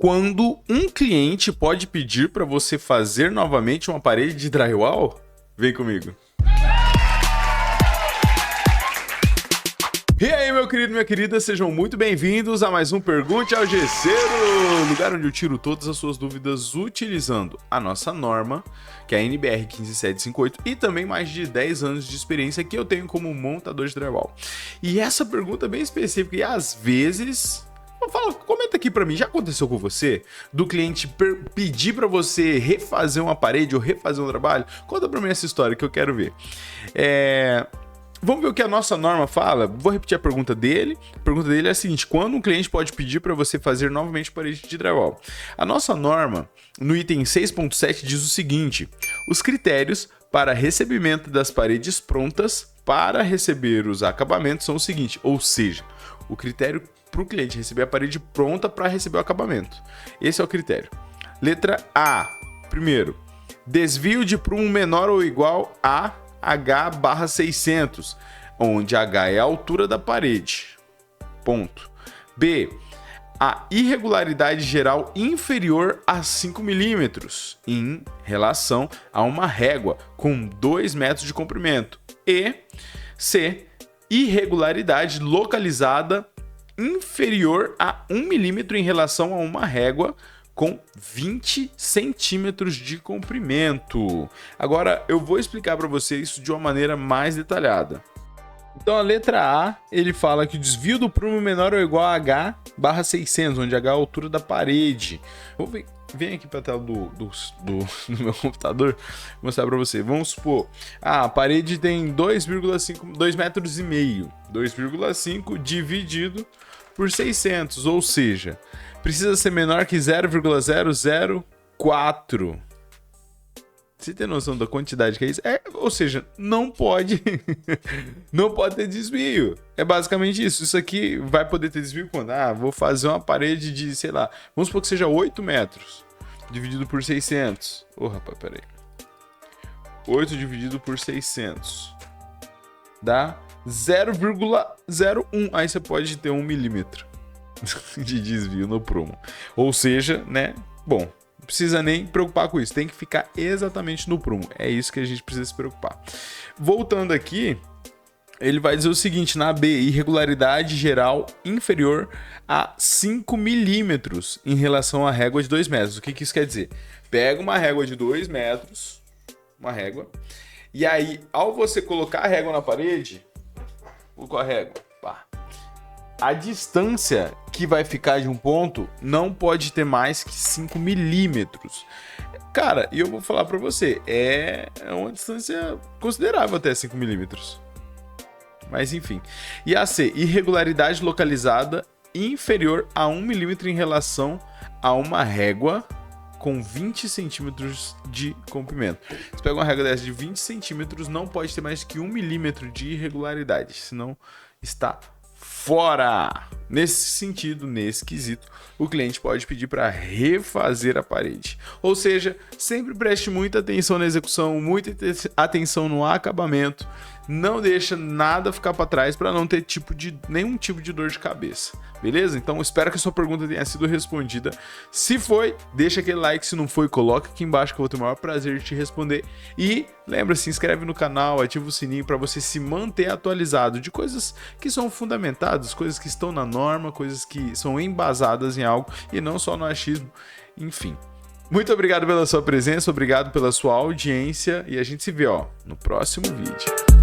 Quando um cliente pode pedir para você fazer novamente uma parede de drywall? Vem comigo. E aí, meu querido, minha querida, sejam muito bem-vindos a mais um Pergunte ao Gesseiro, lugar onde eu tiro todas as suas dúvidas utilizando a nossa norma, que é a NBR 15758, e também mais de 10 anos de experiência que eu tenho como montador de drywall. E essa pergunta é bem específica e às vezes... comenta aqui pra mim, já aconteceu com você? Do cliente pedir pra você refazer uma parede ou refazer um trabalho? Conta pra mim essa história que eu quero ver. Vamos ver o que a nossa norma fala? Vou repetir a pergunta dele. A pergunta dele é a seguinte: quando um cliente pode pedir para você fazer novamente parede de drywall? A nossa norma, no item 6.7, diz o seguinte: os critérios para recebimento das paredes prontas para receber os acabamentos são o seguinte, ou seja, o critério para o cliente receber a parede pronta para receber o acabamento. Esse é o critério. Letra A. Primeiro, desvio de prumo menor ou igual a H/600, onde H é a altura da parede. Ponto. B. A irregularidade geral inferior a 5 mm em relação a uma régua com 2 metros de comprimento. E C. Irregularidade localizada inferior a 1 mm em relação a uma régua com 20 centímetros de comprimento. Agora eu vou explicar para você isso de uma maneira mais detalhada. Então a letra A, ele fala que o desvio do prumo menor ou igual a H/600, onde H é a altura da parede. Vem aqui para a tela do meu computador mostrar para você. Vamos supor, a parede tem 2,5 metros e meio. 2,5 dividido por 600, ou seja, precisa ser menor que 0,004. Você tem noção da quantidade que é isso? Ou seja, não pode não pode ter desvio. É basicamente isso. Isso aqui vai poder ter desvio quando? Vou fazer uma parede de, sei lá, vamos supor que seja 8 metros dividido por 600. Rapaz, peraí. 8 dividido por 600 dá 0,01. Aí você pode ter 1 milímetro de desvio no prumo. Ou seja, né? Bom, não precisa nem preocupar com isso. Tem que ficar exatamente no prumo. É isso que a gente precisa se preocupar. Voltando aqui, ele vai dizer o seguinte, na B, irregularidade geral inferior a 5 milímetros em relação à régua de 2 metros. O que isso quer dizer? Pega uma régua de 2 metros, uma régua, e aí, ao você colocar a régua na parede, colocou a régua, a distância que vai ficar de um ponto não pode ter mais que 5 milímetros. Cara, e eu vou falar pra você, é uma distância considerável até 5 milímetros. Mas enfim. E a C, irregularidade localizada inferior a 1 milímetro em relação a uma régua com 20 centímetros de comprimento. Você pega uma régua dessa de 20 centímetros, não pode ter mais que 1 milímetro de irregularidade, senão está fora. Nesse sentido, nesse quesito, o cliente pode pedir para refazer a parede. Ou seja, sempre preste muita atenção na execução, muita atenção no acabamento. Não deixa nada ficar para trás para não ter nenhum tipo de dor de cabeça. Beleza? Então espero que a sua pergunta tenha sido respondida. Se foi, deixa aquele like. Se não foi, coloca aqui embaixo que eu vou ter o maior prazer de te responder. E lembra, se inscreve no canal, ativa o sininho para você se manter atualizado de coisas que são fundamentadas, coisas que estão na norma, coisas que são embasadas em algo e não só no achismo. Enfim. Muito obrigado pela sua presença, obrigado pela sua audiência e a gente se vê no próximo vídeo.